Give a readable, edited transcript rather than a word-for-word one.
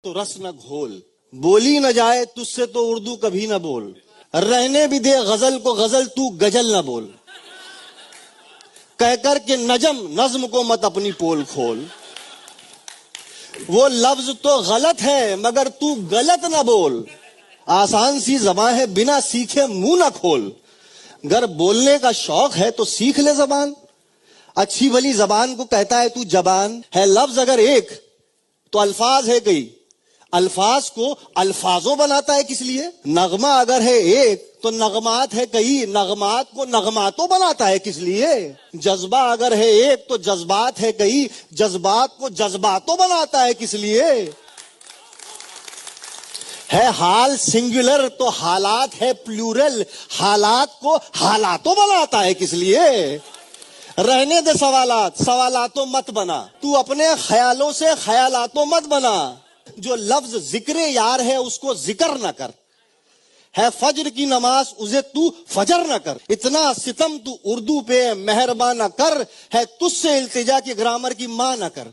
تو رس نہ گھول، بولی نہ جائے تجھ سے تو اردو کبھی نہ بول، رہنے بھی دے غزل کو غزل تو گجل نہ بول، کہہ کر کے نظم کو مت اپنی پول کھول، وہ لفظ تو غلط ہے مگر تو غلط نہ بول، آسان سی زبان ہے بنا سیکھے منہ نہ کھول، گر بولنے کا شوق ہے تو سیکھ لے زبان، اچھی بھلی زبان کو کہتا ہے تو زبان، ہے لفظ اگر ایک تو الفاظ ہے کئی، الفاظ کو الفاظوں بناتا ہے کس لیے، نغمہ اگر ہے ایک تو نغمات ہے کئی، نغمات کو نغماتوں بناتا ہے کس لیے، جذبہ اگر ہے ایک تو جذبات ہے کئی، جذبات کو جذباتوں بناتا ہے کس لیے، ہے حال سنگولر تو حالات ہے پلورل، حالات کو حالاتوں بناتا ہے کس لیے، رہنے دے سوالاتوں مت بنا، تو اپنے خیالوں سے خیالاتوں مت بنا، جو لفظ ذکر یار ہے اس کو ذکر نہ کر، ہے فجر کی نماز اسے تو فجر نہ کر، اتنا ستم تو اردو پہ مہربان نہ کر، ہے تجھ سے التجا کی گرامر کی ماں نہ کر۔